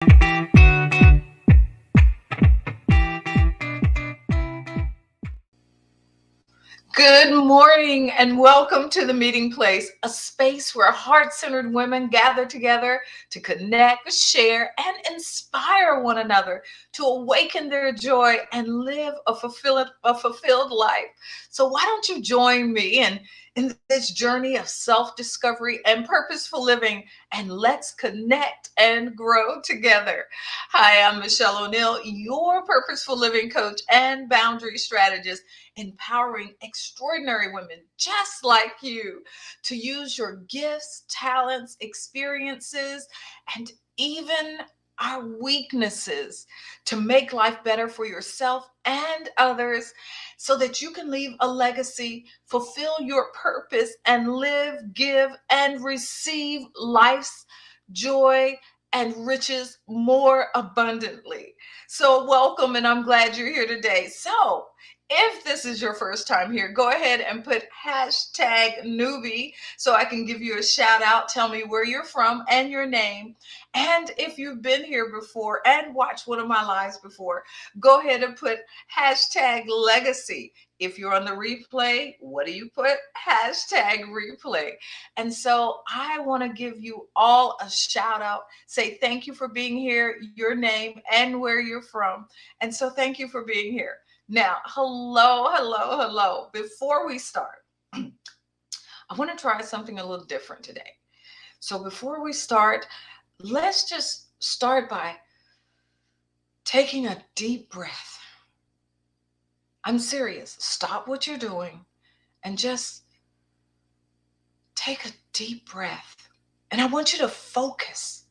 Good morning and welcome to the meeting place, a space where heart-centered women gather together to connect, share, and inspire one another to awaken their joy and live a fulfilled life. So why don't you join me in this journey of self-discovery and purposeful living, and let's connect and grow together. Hi, I'm Michelle O'Neill, your purposeful living coach and boundary strategist, empowering extraordinary women just like you to use your gifts, talents, experiences, and even our weaknesses to make life better for yourself and others so that you can leave a legacy, fulfill your purpose, and live, give, and receive life's joy and riches more abundantly. So, welcome, and I'm glad you're here today. So, if this is your first time here, go ahead and put hashtag newbie so I can give you a shout out. Tell me where you're from and your name. And if you've been here before and watched one of my lives before, go ahead and put hashtag legacy. If you're on the replay, what do you put? Hashtag replay. And so I want to give you all a shout out. Say thank you for being here, your name, and where you're from. And so thank you for being here. Now, hello. Before we start, I want to try something a little different today. So before we start, let's just start by taking a deep breath. I'm serious. Stop what you're doing and just take a deep breath. And I want you to focus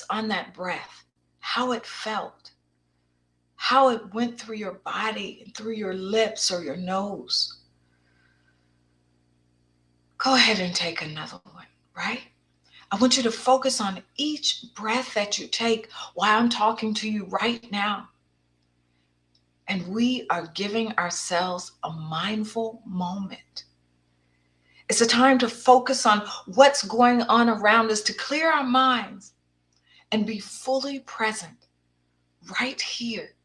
on that breath, how it felt, how it went through your body and through your lips or your nose. Go ahead and take another one, right? I want you to focus on each breath that you take while I'm talking to you right now. And we are giving ourselves a mindful moment. It's a time to focus on what's going on around us, to clear our minds and be fully present right here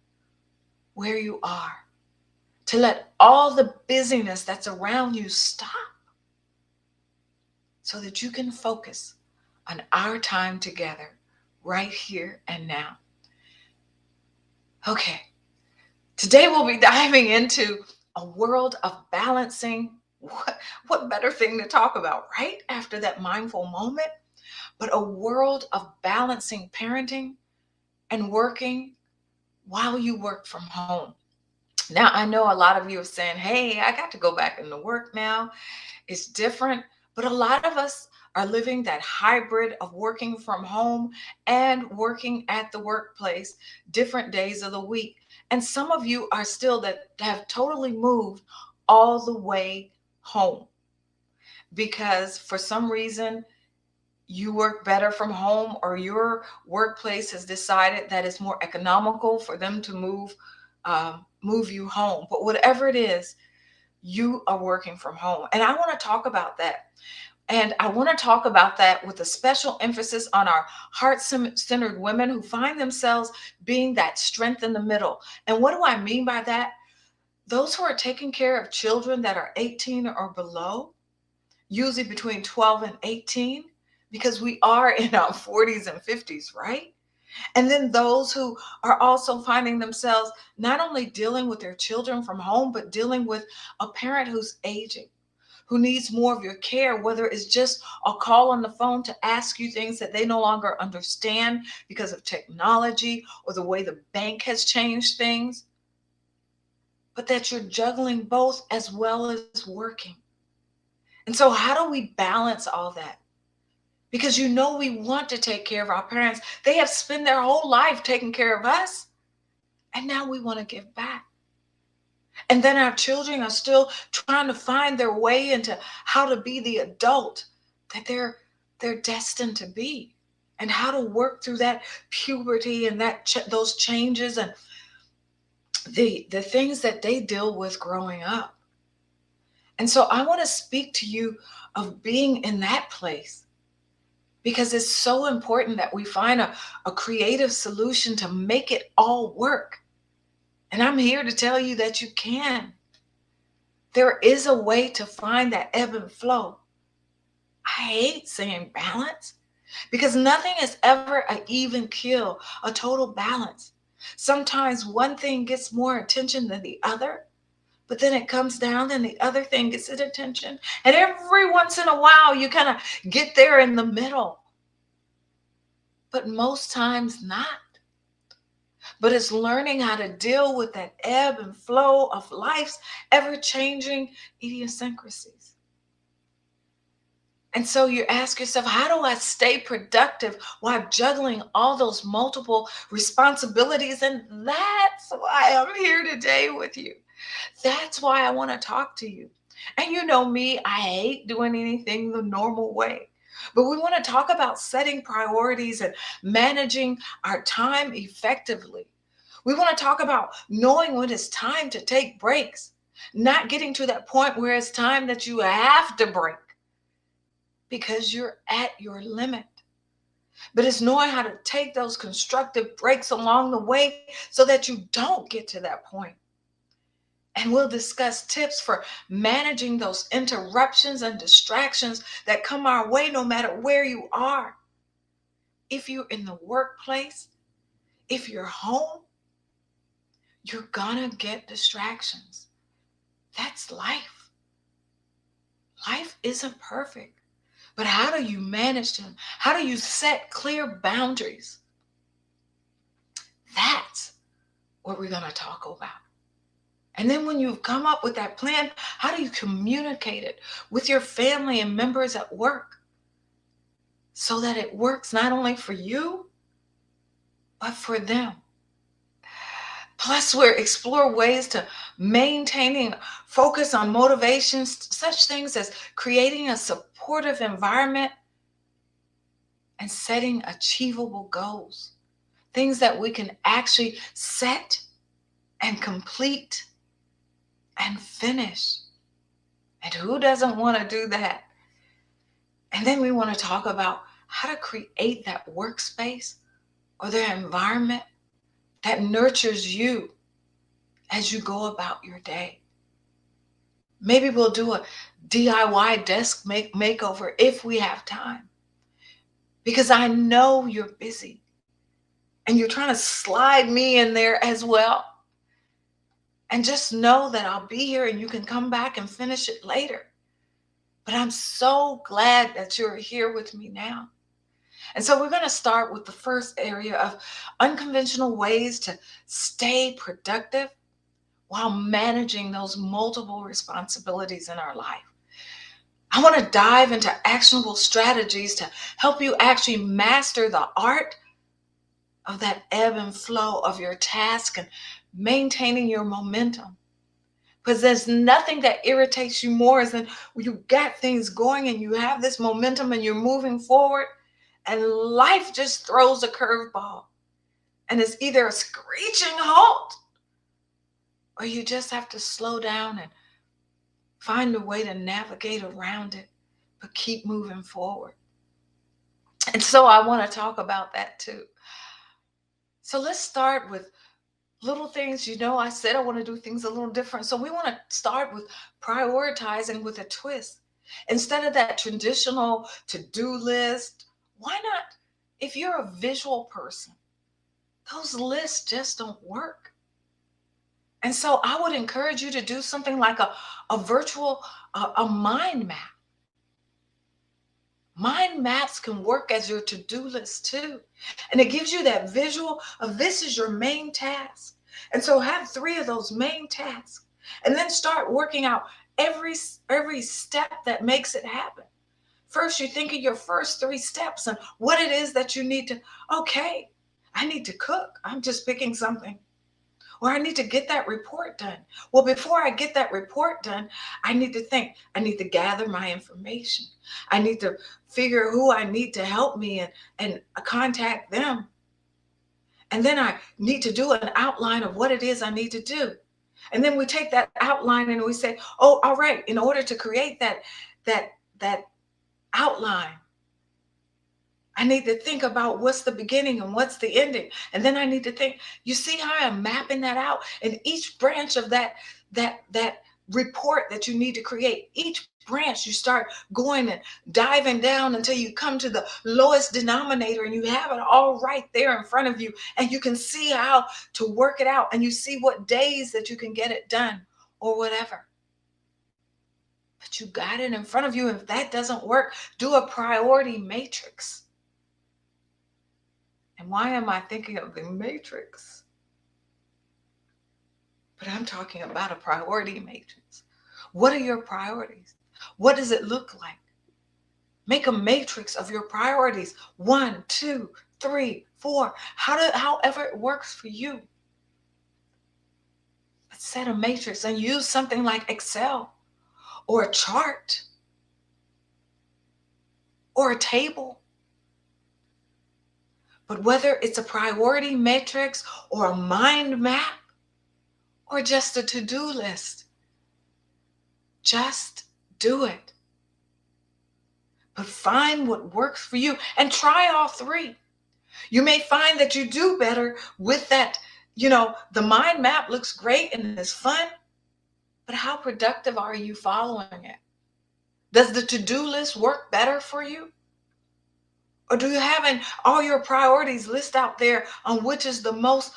where you are, to let all the busyness that's around you stop so that you can focus on our time together right here and now. Okay, today we'll be diving into a world of balancing. What better thing to talk about right after that mindful moment, but a world of balancing parenting and working while you work from home. Now, I know a lot of you are saying, hey, I got to go back into work now. It's different. But a lot of us are living that hybrid of working from home and working at the workplace different days of the week. And some of you are still that have totally moved all the way home because for some reason you work better from home, or your workplace has decided that it's more economical for them to move you home. But whatever it is, you are working from home. And I want to talk about that. And I want to talk about that with a special emphasis on our heart-centered women who find themselves being that strength in the middle. And what do I mean by that? Those who are taking care of children that are 18 or below, usually between 12 and 18, because we are in our 40s and 50s, right? And then those who are also finding themselves not only dealing with their children from home, but dealing with a parent who's aging, who needs more of your care, whether it's just a call on the phone to ask you things that they no longer understand because of technology or the way the bank has changed things, but that you're juggling both as well as working. And so how do we balance all that? Because we want to take care of our parents. They have spent their whole life taking care of us. And now we want to give back. And then our children are still trying to find their way into how to be the adult that they're destined to be, and how to work through that puberty and those changes and the things that they deal with growing up. And so I want to speak to you of being in that place, because it's so important that we find a creative solution to make it all work. And I'm here to tell you that you can. There is a way to find that ebb and flow. I hate saying balance because nothing is ever an even kill, a total balance. Sometimes one thing gets more attention than the other, but then it comes down and the other thing gets its attention. And every once in a while, you kind of get there in the middle, but most times not. But it's learning how to deal with that ebb and flow of life's ever changing idiosyncrasies. And so you ask yourself, how do I stay productive while juggling all those multiple responsibilities? And that's why I'm here today with you. That's why I want to talk to you. And you know me, I hate doing anything the normal way. But we want to talk about setting priorities and managing our time effectively. We want to talk about knowing when it's time to take breaks, not getting to that point where it's time that you have to break because you're at your limit. But it's knowing how to take those constructive breaks along the way so that you don't get to that point. And we'll discuss tips for managing those interruptions and distractions that come our way no matter where you are. If you're in the workplace, if you're home, you're gonna get distractions. That's life. Life isn't perfect. But how do you manage them? How do you set clear boundaries? That's what we're going to talk about. And then when you've come up with that plan, how do you communicate it with your family and members at work so that it works not only for you, but for them? Plus, we'll explore ways to maintaining focus on motivations, such things as creating a supportive environment and setting achievable goals, things that we can actually set and complete and finish. And who doesn't want to do that? And then we want to talk about how to create that workspace or the environment that nurtures you as you go about your day. Maybe we'll do a DIY desk makeover if we have time, because I know you're busy and you're trying to slide me in there as well. And just know that I'll be here and you can come back and finish it later. But I'm so glad that you're here with me now. And so we're going to start with the first area of unconventional ways to stay productive while managing those multiple responsibilities in our life. I want to dive into actionable strategies to help you actually master the art of that ebb and flow of your task and maintaining your momentum. Because there's nothing that irritates you more than when you got things going and you have this momentum and you're moving forward and life just throws a curveball. And it's either a screeching halt or you just have to slow down and find a way to navigate around it, but keep moving forward. And so I want to talk about that too. So let's start with little things. I said I want to do things a little different. So we want to start with prioritizing with a twist. Instead of that traditional to-do list, why not? If you're a visual person, those lists just don't work. And so I would encourage you to do something like a virtual, a mind map. Mind maps can work as your to-do list too. And it gives you that visual of this is your main task. And so have 3 of those main tasks and then start working out every step that makes it happen. First, you think of your first 3 steps and what it is that you need to, okay, I need to cook. I'm just picking something. Or I need to get that report done. Well, before I get that report done, I need to think. I need to gather my information. I need to figure who I need to help me and contact them. And then I need to do an outline of what it is I need to do. And then we take that outline and we say, oh, all right, in order to create that outline, I need to think about what's the beginning and what's the ending. And then I need to think, you see how I'm mapping that out? And each branch of that report that you need to create, each branch you start going and diving down until you come to the lowest denominator and you have it all right there in front of you and you can see how to work it out and you see what days that you can get it done or whatever. But you got it in front of you. If that doesn't work, do a priority matrix. And why am I thinking of the matrix? But I'm talking about a priority matrix. What are your priorities? What does it look like? Make a matrix of your priorities. 1, 2, 3, 4. However it works for you. But set a matrix and use something like Excel or a chart or a table. But whether it's a priority matrix or a mind map or just a to-do list, just do it. But find what works for you and try all three. You may find that you do better with that. The mind map looks great and is fun, but how productive are you following it? Does the to-do list work better for you? Or do you have all your priorities list out there on which is the most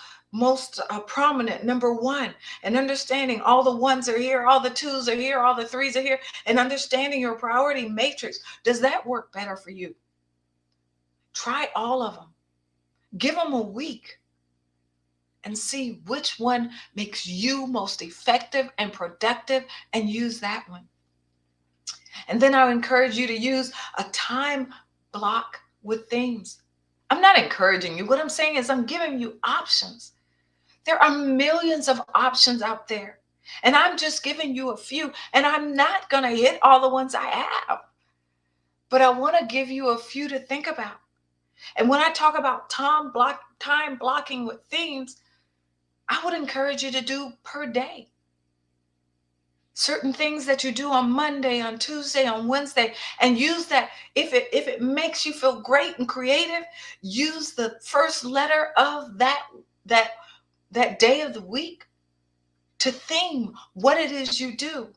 prominent, number one, and understanding all the ones are here, all the twos are here, all the threes are here, and understanding your priority matrix? Does that work better for you? Try all of them. Give them a week and see which one makes you most effective and productive and use that one. And then I encourage you to use a time block with themes. I'm not encouraging you. What I'm saying is I'm giving you options. There are millions of options out there. And I'm just giving you a few. And I'm not going to hit all the ones I have. But I want to give you a few to think about. And when I talk about time blocking with themes, I would encourage you to do per day. Certain things that you do on Monday, on Tuesday, on Wednesday, and use that. If it makes you feel great and creative, use the first letter of that day of the week to theme what it is you do.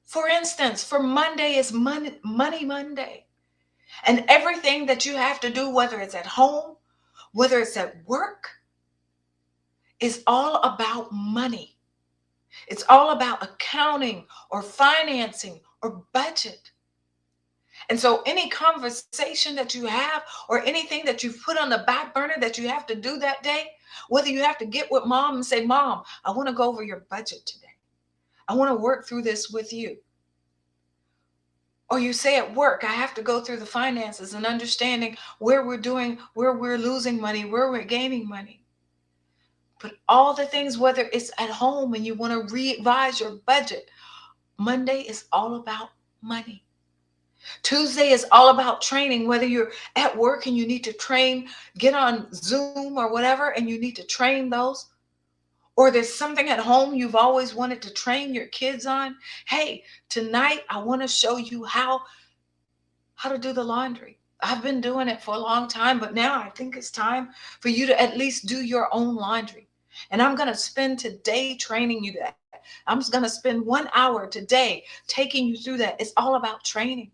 For instance, for Monday is Money Monday. And everything that you have to do, whether it's at home, whether it's at work, is all about money. It's all about accounting or financing or budget. And so any conversation that you have or anything that you've put on the back burner that you have to do that day, whether you have to get with mom and say, Mom, I want to go over your budget today. I want to work through this with you. Or you say at work, I have to go through the finances and understanding where we're losing money, where we're gaining money. But all the things, whether it's at home and you want to revise your budget, Monday is all about money. Tuesday is all about training, whether you're at work and you need to train, get on Zoom or whatever, and you need to train those. Or there's something at home you've always wanted to train your kids on. Hey, tonight I want to show you how to do the laundry. I've been doing it for a long time, but now I think it's time for you to at least do your own laundry. And I'm going to spend today training you that. I'm just going to spend 1 hour today taking you through that. It's all about training.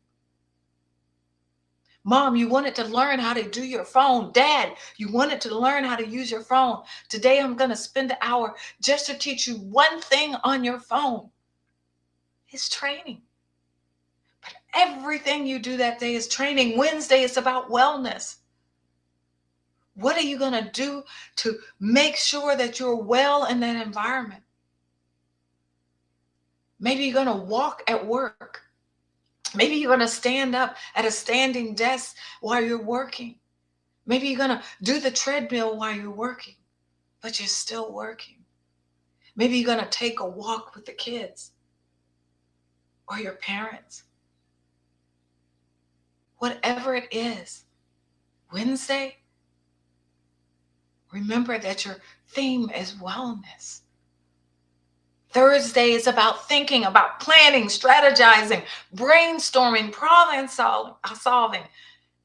Mom, you wanted to learn how to do your phone. Dad, you wanted to learn how to use your phone. Today, I'm going to spend an hour just to teach you one thing on your phone. It's training. But everything you do that day is training. Wednesday is about wellness. What are you going to do to make sure that you're well in that environment? Maybe you're going to walk at work. Maybe you're going to stand up at a standing desk while you're working. Maybe you're going to do the treadmill while you're working, but you're still working. Maybe you're going to take a walk with the kids or your parents. Whatever it is, Wednesday, remember that your theme is wellness. Thursday is about thinking, about planning, strategizing, brainstorming, problem solving.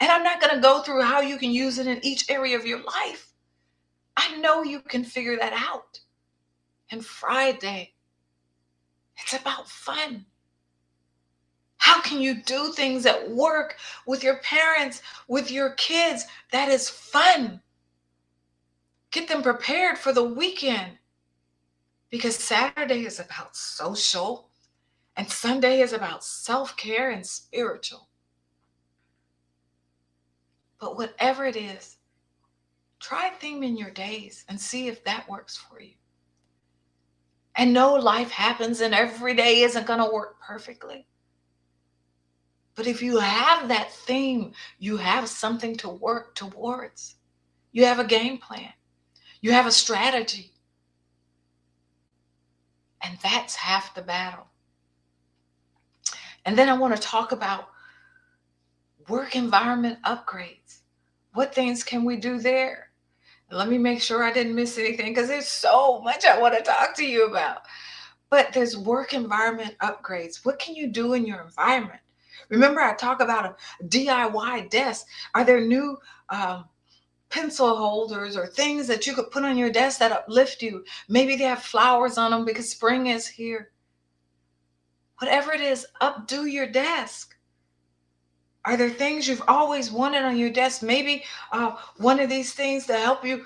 And I'm not going to go through how you can use it in each area of your life. I know you can figure that out. And Friday, it's about fun. How can you do things at work, with your parents, with your kids? That is fun. Get them prepared for the weekend, because Saturday is about social and Sunday is about self-care and spiritual. But whatever it is, try theming your days and see if that works for you. And know life happens and every day isn't going to work perfectly. But if you have that theme, you have something to work towards. You have a game plan. You have a strategy. And that's half the battle. And then I want to talk about work environment upgrades. What things can we do there? Let me make sure I didn't miss anything, because there's so much I want to talk to you about. But there's work environment upgrades. What can you do in your environment? Remember, I talk about a DIY desk. Are there new pencil holders or things that you could put on your desk that uplift you? Maybe they have flowers on them because spring is here. Whatever it is, updo your desk. Are there things you've always wanted on your desk? Maybe one of these things to help you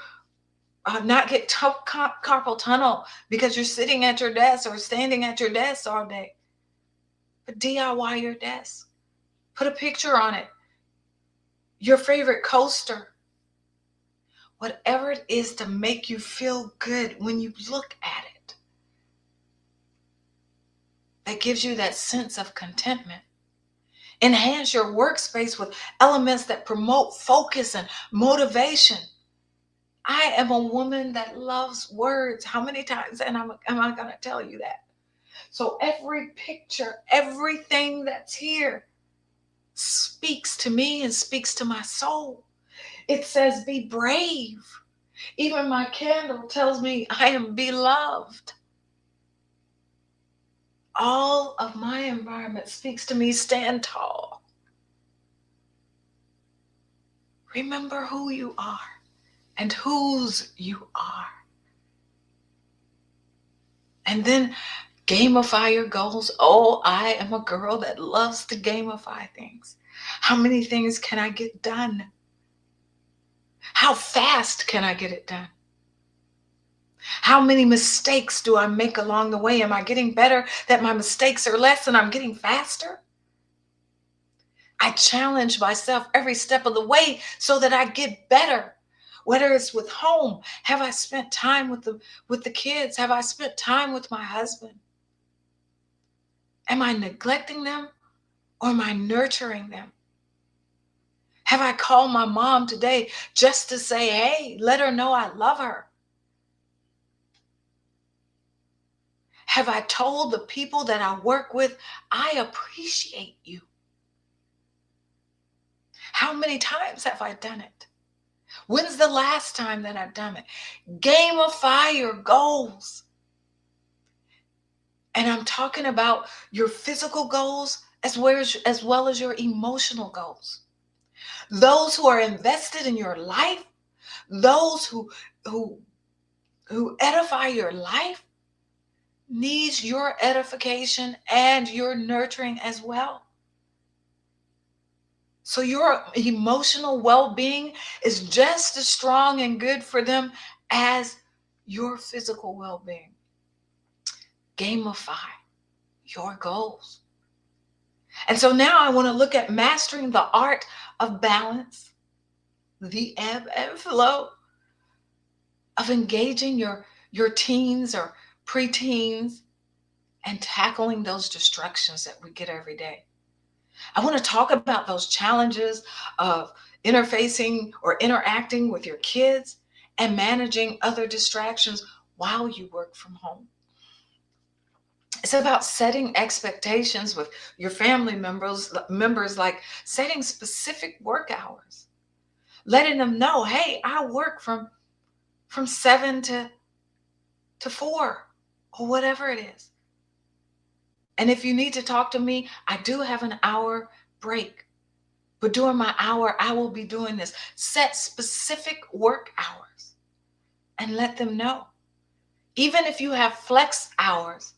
not get carpal tunnel because you're sitting at your desk or standing at your desk all day. But DIY your desk. Put a picture on it. Your favorite coaster. Whatever it is to make you feel good when you look at it. That gives you that sense of contentment. Enhance your workspace with elements that promote focus and motivation. I am a woman that loves words. How many times am I going to tell you that? So every picture, everything that's here speaks to me and speaks to my soul. It says, be brave. Even my candle tells me I am beloved. All of my environment speaks to me, stand tall. Remember who you are and whose you are. And then gamify your goals. Oh, I am a girl that loves to gamify things. How many things can I get done? How fast can I get it done? How many mistakes do I make along the way? Am I getting better that my mistakes are less and I'm getting faster? I challenge myself every step of the way so that I get better. Whether it's with home, have I spent time with the kids? Have I spent time with my husband? Am I neglecting them or am I nurturing them? Have I called my mom today just to say, hey, let her know I love her? Have I told the people that I work with, I appreciate you? How many times have I done it? When's the last time that I've done it? Gamify your goals. And I'm talking about your physical goals as well as your emotional goals. Those who are invested in your life, those who edify your life, needs your edification and your nurturing as well. So your emotional well-being is just as strong and good for them as your physical well-being. Gamify your goals. And so now I want to look at mastering the art of balance, the ebb and flow of engaging your teens or preteens and tackling those distractions that we get every day. I want to talk about those challenges of interfacing or interacting with your kids and managing other distractions while you work from home. It's about setting expectations with your family members, like setting specific work hours, letting them know, hey, I work from 7 to 4 or whatever it is. And if you need to talk to me, I do have an hour break. But during my hour, I will be doing this. Set specific work hours and let them know. Even if you have flex hours,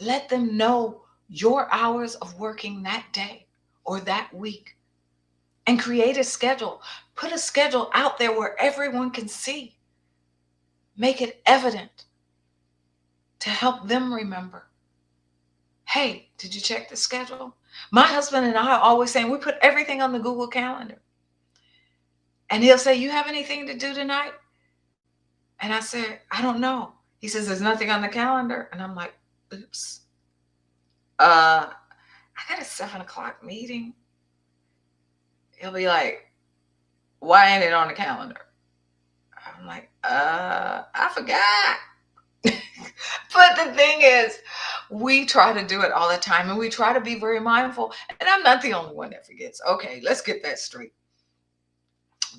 let them know your hours of working that day or that week, and create a schedule. Put a schedule out there where everyone can see. Make it evident to help them remember. Hey, did you check the schedule? My husband and I are always saying we put everything on the Google Calendar. And he'll say, you have anything to do tonight? And I said, I don't know. He says, there's nothing on the calendar. And I'm like, oops. I got a 7 o'clock meeting. He'll be like, why ain't it on the calendar? I'm like, I forgot. But the thing is, we try to do it all the time, and we try to be very mindful. And I'm not the only one that forgets. Okay, let's get that straight.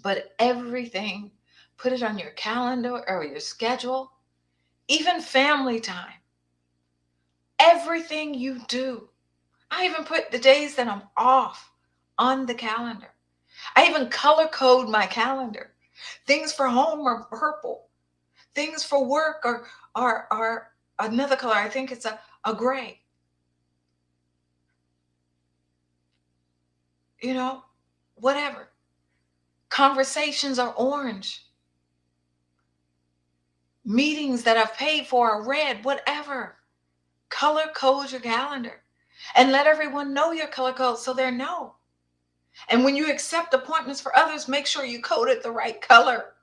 But everything, put it on your calendar or your schedule, even family time. Everything you do. I even put the days that I'm off on the calendar. I even color code my calendar. Things for home are purple. Things for work are another color. I think it's a gray. You know, whatever. Conversations are orange. Meetings that I've paid for are red, whatever. Color code your calendar and let everyone know your color code so they know. And when you accept appointments for others, make sure you code it the right color.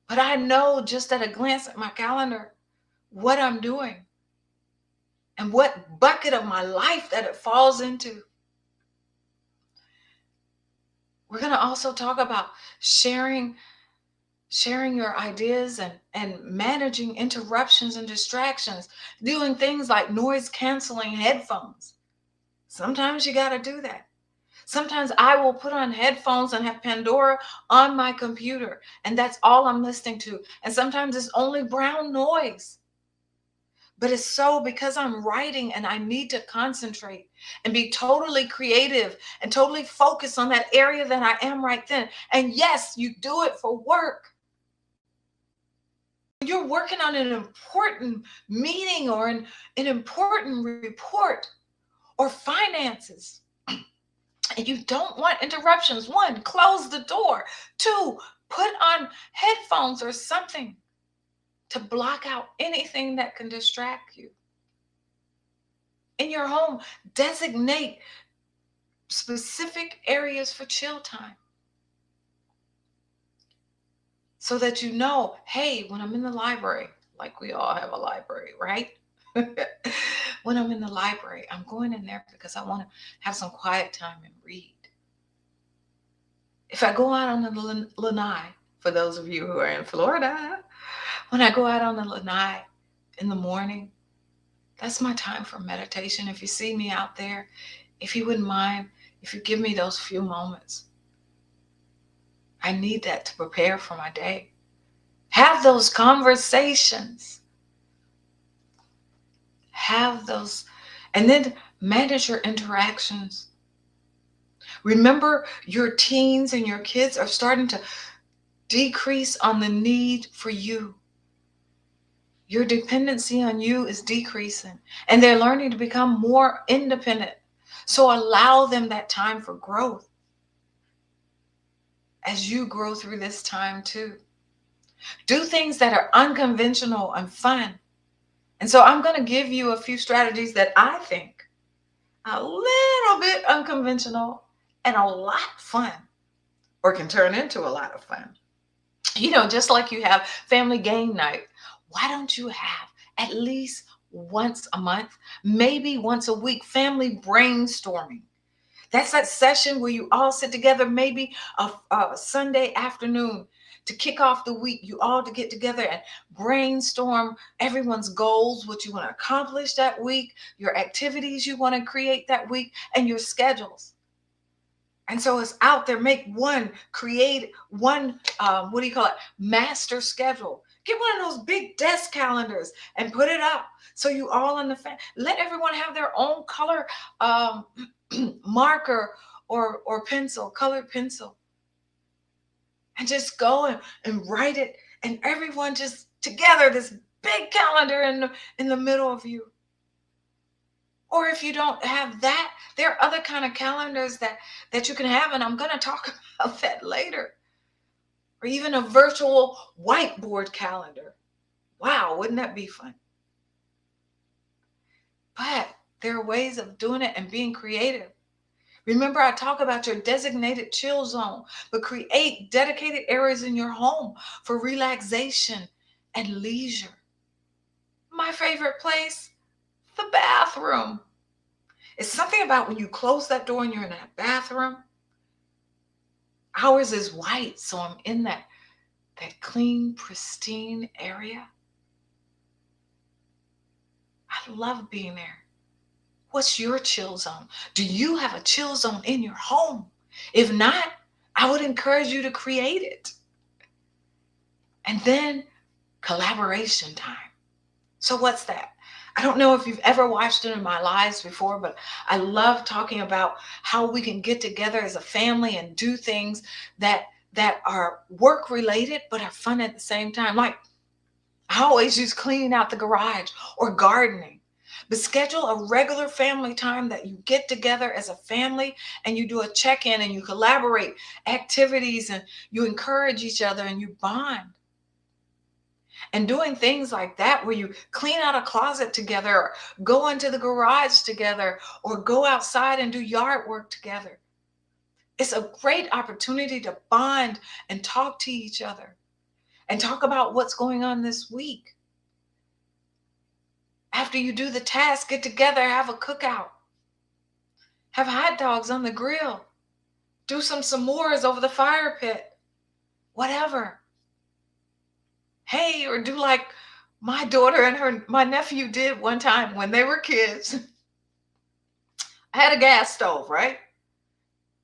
But I know just at a glance at my calendar what I'm doing and what bucket of my life that it falls into. We're going to also talk about sharing your ideas and managing interruptions and distractions, doing things like noise canceling headphones. Sometimes you got to do that. Sometimes I will put on headphones and have Pandora on my computer, and that's all I'm listening to. And sometimes it's only brown noise. But it's so because I'm writing and I need to concentrate and be totally creative and totally focused on that area that I am right then. And yes, you do it for work. You're working on an important meeting or an important report or finances. And you don't want interruptions. 1, close the door. 2, put on headphones or something to block out anything that can distract you. In your home, designate specific areas for chill time so that you know, hey, when I'm in the library, like we all have a library, right? When I'm in the library, I'm going in there because I want to have some quiet time and read. If I go out on the lanai, for those of you who are in Florida, when I go out on the lanai in the morning, that's my time for meditation. If you see me out there, if you wouldn't mind, if you give me those few moments, I need that to prepare for my day. Have those conversations. Have those, and then manage your interactions. Remember, your teens and your kids are starting to decrease on the need for you. Your dependency on you is decreasing, and they're learning to become more independent. So allow them that time for growth as you grow through this time too. Do things that are unconventional and fun. And so I'm going to give you a few strategies that I think are a little bit unconventional and a lot fun, or can turn into a lot of fun. You know, just like you have family game night, why don't you have at least once a month, maybe once a week, family brainstorming? That's that session where you all sit together, maybe a Sunday afternoon to kick off the week, you all to get together and brainstorm everyone's goals, what you want to accomplish that week, your activities you want to create that week, and your schedules. And so it's out there. Create one, master schedule. Get one of those big desk calendars and put it up. So you all in the let everyone have their own color marker or pencil, colored pencil, and just go and write it. And everyone just together, this big calendar in the middle of you. Or if you don't have that, there are other kind of calendars that you can have, and I'm going to talk about that later. Or even a virtual whiteboard calendar. Wow, wouldn't that be fun? But there are ways of doing it and being creative. Remember, I talk about your designated chill zone, but create dedicated areas in your home for relaxation and leisure. My favorite place, the bathroom. It's something about when you close that door and you're in that bathroom. Ours is white, so I'm in that clean, pristine area. I love being there. What's your chill zone? Do you have a chill zone in your home? If not, I would encourage you to create it. And then collaboration time. So what's that? I don't know if you've ever watched it in my lives before, but I love talking about how we can get together as a family and do things that are work related but are fun at the same time. Like I always use cleaning out the garage or gardening. But schedule a regular family time that you get together as a family and you do a check-in and you collaborate activities and you encourage each other and you bond. And doing things like that where you clean out a closet together or go into the garage together or go outside and do yard work together. It's a great opportunity to bond and talk to each other and talk about what's going on this week. After you do the task, get together, have a cookout, have hot dogs on the grill, do some s'mores over the fire pit, whatever. Hey, or do like my daughter and my nephew did one time when they were kids. I had a gas stove, right?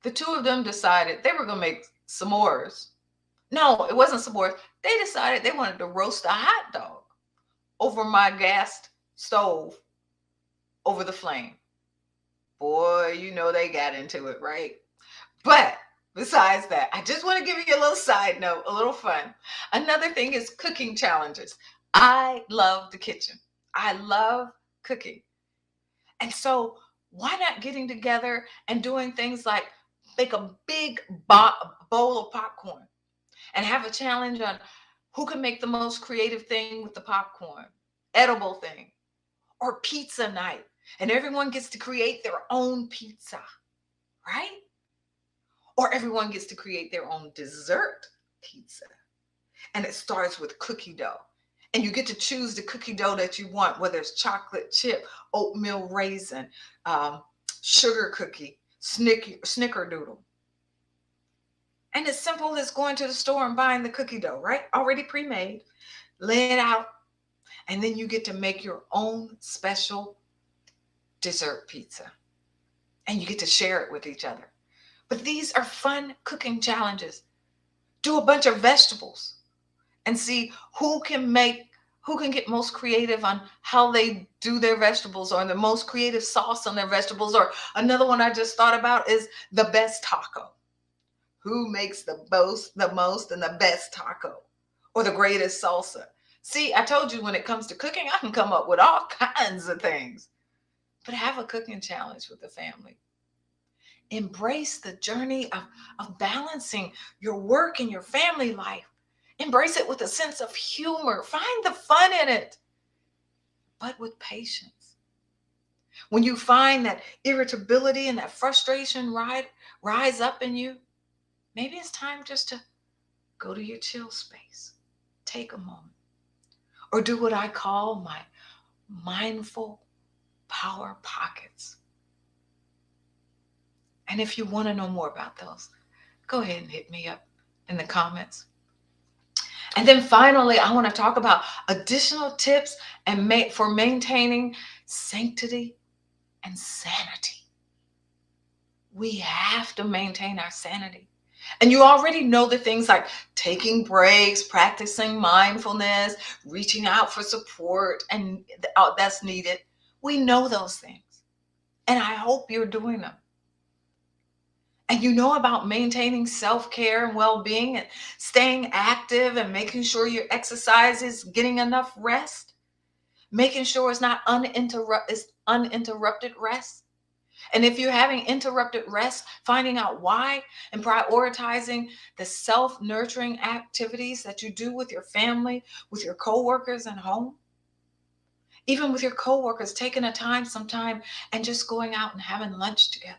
The two of them decided they were going to make s'mores. No, it wasn't s'mores. They decided they wanted to roast a hot dog over my gas stove over the flame. Boy, you know they got into it, right? But besides that, I just want to give you a little side note, a little fun. Another thing is cooking challenges. I love the kitchen. I love cooking. And so why not getting together and doing things like make a big bowl of popcorn and have a challenge on who can make the most creative thing with the popcorn, edible thing, or pizza night. And everyone gets to create their own pizza, right? Or everyone gets to create their own dessert pizza. And it starts with cookie dough. And you get to choose the cookie dough that you want, whether it's chocolate chip, oatmeal raisin, sugar cookie, snickerdoodle. And as simple as going to the store and buying the cookie dough, right? Already pre-made, lay it out, and then you get to make your own special dessert pizza. And you get to share it with each other. But these are fun cooking challenges. Do a bunch of vegetables and see who can get most creative on how they do their vegetables or the most creative sauce on their vegetables. Or another one I just thought about is the best taco. Who makes the most and the best taco or the greatest salsa? See, I told you when it comes to cooking, I can come up with all kinds of things. But have a cooking challenge with the family. Embrace the journey of balancing your work and your family life. Embrace it with a sense of humor. Find the fun in it, but with patience. When you find that irritability and that frustration rise up in you, maybe it's time just to go to your chill space. Take a moment. Or do what I call my mindful power pockets. And if you want to know more about those, go ahead and hit me up in the comments. And then finally, I want to talk about additional tips for maintaining sanctity and sanity. We have to maintain our sanity. And you already know the things like taking breaks, practicing mindfulness, reaching out for support, and that's needed. We know those things. And I hope you're doing them. and you know about maintaining self-care and well-being and staying active and making sure your exercise is getting enough rest, making sure it's uninterrupted rest. And if you're having interrupted rest, finding out why and prioritizing the self-nurturing activities that you do with your family, with your coworkers at home, even with your coworkers, taking a time sometime and just going out and having lunch together,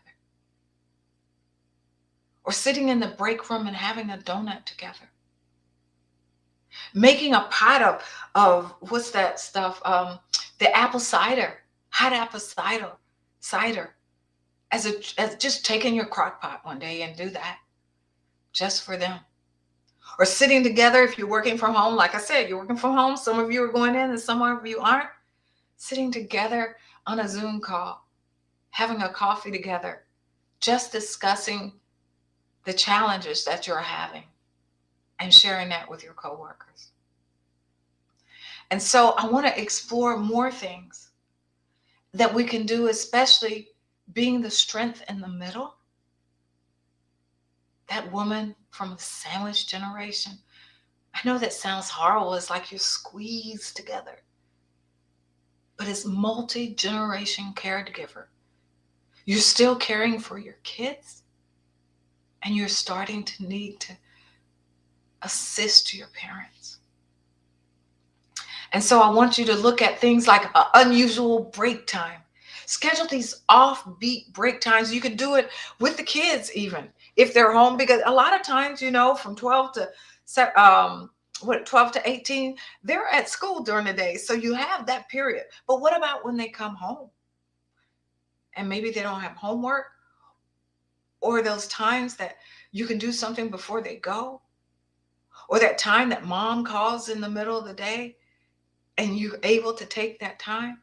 or sitting in the break room and having a donut together, making a pot of what's that stuff? The apple cider, hot apple cider, as just taking your crock pot one day and do that just for them. Or sitting together if you're working from home. Like I said, you're working from home. Some of you are going in and some of you aren't. Sitting together on a Zoom call, having a coffee together, just discussing the challenges that you're having and sharing that with your coworkers. And so I want to explore more things that we can do, especially being the strength in the middle. That woman from the sandwich generation. I know that sounds horrible. It's like you're squeezed together. But it's multi-generation caregiver. You're still caring for your kids, and you're starting to need to assist your parents. And so I want you to look at things like an unusual break time. Schedule these offbeat break times. You can do it with the kids even if they're home, because a lot of times, from 12 to 18, they're at school during the day. So you have that period. But what about when they come home and maybe they don't have homework, or those times that you can do something before they go, or that time that mom calls in the middle of the day and you're able to take that time?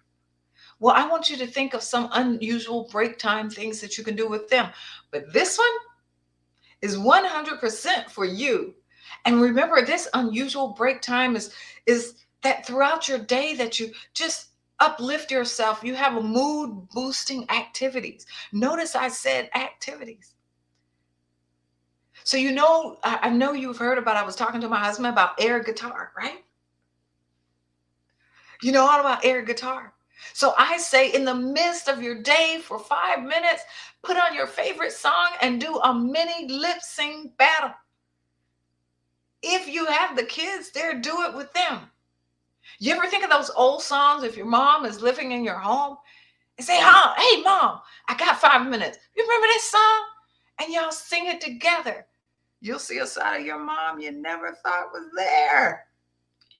Well, I want you to think of some unusual break time things that you can do with them. But this one is 100% for you. And remember, this unusual break time is that throughout your day that you just uplift yourself. You have a mood boosting activities. Notice I said activities. So I know you've heard about, I was talking to my husband about air guitar, right? You know all about air guitar. So I say, in the midst of your day for 5 minutes, put on your favorite song and do a mini lip sync battle. If you have the kids there, do it with them. You ever think of those old songs if your mom is living in your home and say, hey, mom, I got 5 minutes. You remember this song? And y'all sing it together. You'll see a side of your mom you never thought was there.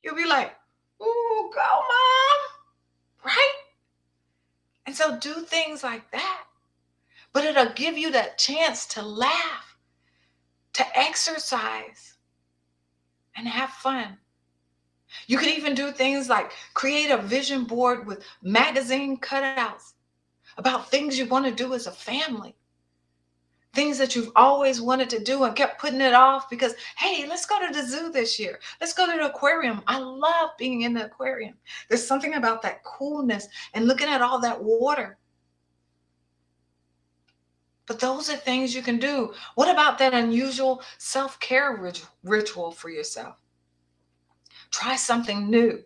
You'll be like, ooh, go, mom. Right? And so do things like that. But it'll give you that chance to laugh, to exercise, and have fun. You could even do things like create a vision board with magazine cutouts about things you want to do as a family. Things that you've always wanted to do and kept putting it off because, hey, let's go to the zoo this year. Let's go to the aquarium. I love being in the aquarium. There's something about that coolness and looking at all that water. But those are things you can do. What about that unusual self-care ritual for yourself? Try something new.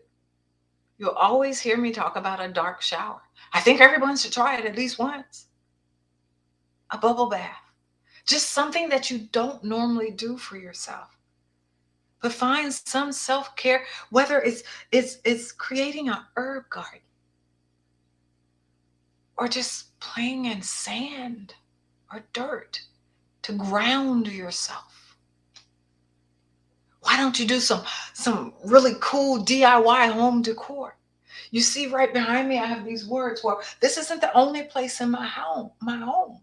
You'll always hear me talk about a dark shower. I think everyone should try it at least once. A bubble bath. Just something that you don't normally do for yourself. But find some self-care, whether it's creating an herb garden or just playing in sand or dirt to ground yourself. Why don't you do some really cool DIY home decor? You see right behind me, I have these words. Well, this isn't the only place in my home.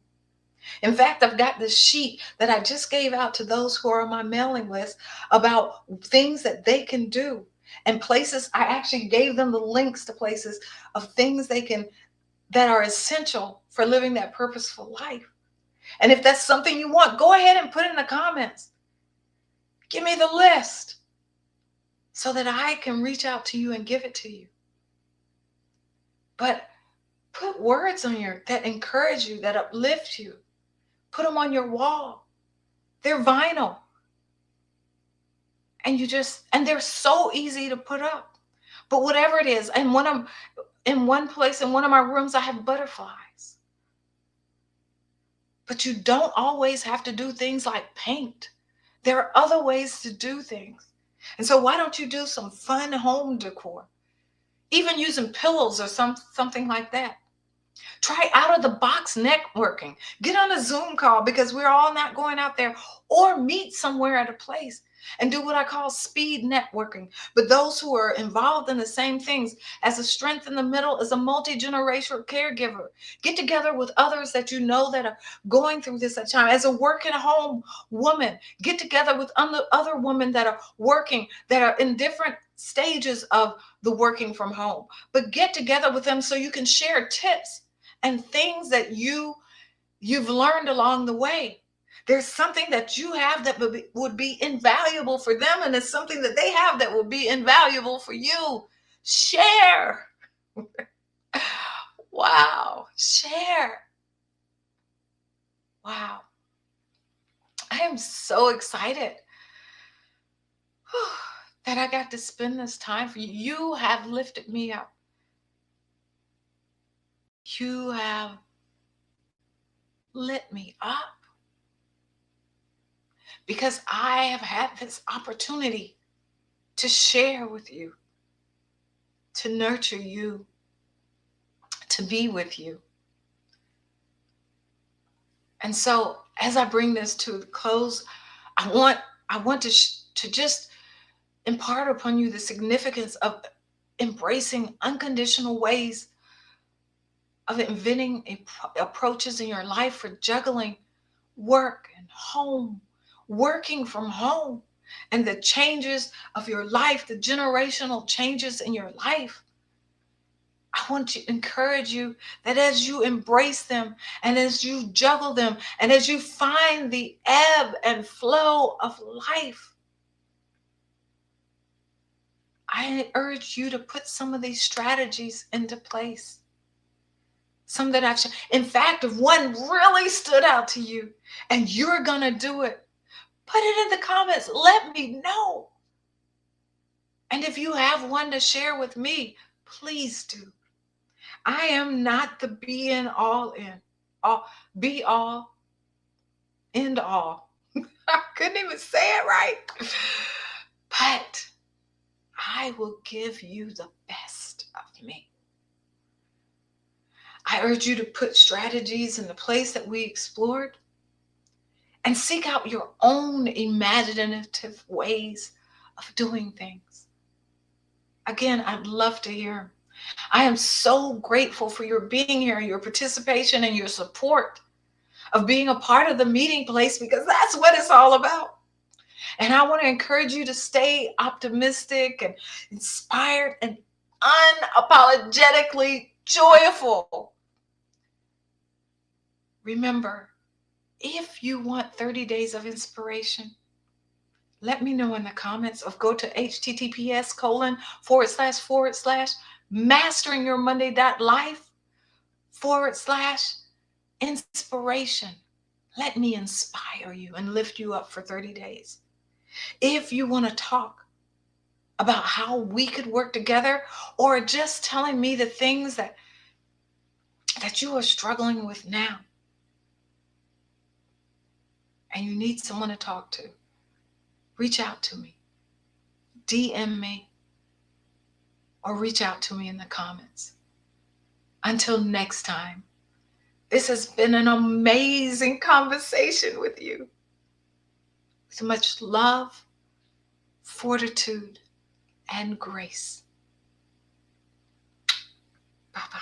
In fact, I've got this sheet that I just gave out to those who are on my mailing list about things that they can do and places. I actually gave them the links to places of things that are essential for living that purposeful life. And if that's something you want, go ahead and put it in the comments. Give me the list so that I can reach out to you and give it to you. But put words on that encourage you, that uplift you. Put them on your wall. They're vinyl. And they're so easy to put up. But whatever it is, and when I'm in one place, in one of my rooms, I have butterflies. But you don't always have to do things like paint. There are other ways to do things. And so why don't you do some fun home decor? Even using pillows or something like that. Try out of the box networking. Get on a Zoom call, because we're all not going out there, or meet somewhere at a place and do what I call speed networking. But those who are involved in the same things, as a strength in the middle, as a multi-generational caregiver, get together with others that you know that are going through this at time. As a working home woman, get together with other women that are working, that are in different stages of the working from home. But get together with them so you can share tips and things that you've learned along the way. There's something that you have that would be invaluable for them, and there's something that they have that will be invaluable for you. Share. Wow. Share. Wow. I am so excited that I got to spend this time for you. You have lifted me up. You have lit me up, because I have had this opportunity to share with you, to nurture you, to be with you. And so as I bring this to the close, I want to just impart upon you the significance of embracing unconditional ways of inventing approaches in your life for juggling work and home, working from home, and the changes of your life, the generational changes in your life. I want to encourage you that as you embrace them, and as you juggle them, and as you find the ebb and flow of life, I urge you to put some of these strategies into place. Some that in fact, if one really stood out to you and you're going to do it, put it in the comments. Let me know. And if you have one to share with me, please do. I am not the be in all in, all be all, end all. I couldn't even say it right. But I will give you the best of me. I urge you to put strategies in the place that we explored, and seek out your own imaginative ways of doing things. Again, I'd love to hear them. I am so grateful for your being here, your participation, and your support of being a part of the meeting place, because that's what it's all about. And I want to encourage you to stay optimistic and inspired and unapologetically joyful. Remember, if you want 30 days of inspiration, let me know in the comments, or go to https://masteringyourmonday.life/inspiration. Let me inspire you and lift you up for 30 days. If you want to talk about how we could work together, or just telling me the things that you are struggling with now, and you need someone to talk to, reach out to me, DM me, or reach out to me in the comments. Until next time, this has been an amazing conversation with you. With much love, fortitude, and grace. Bye-bye.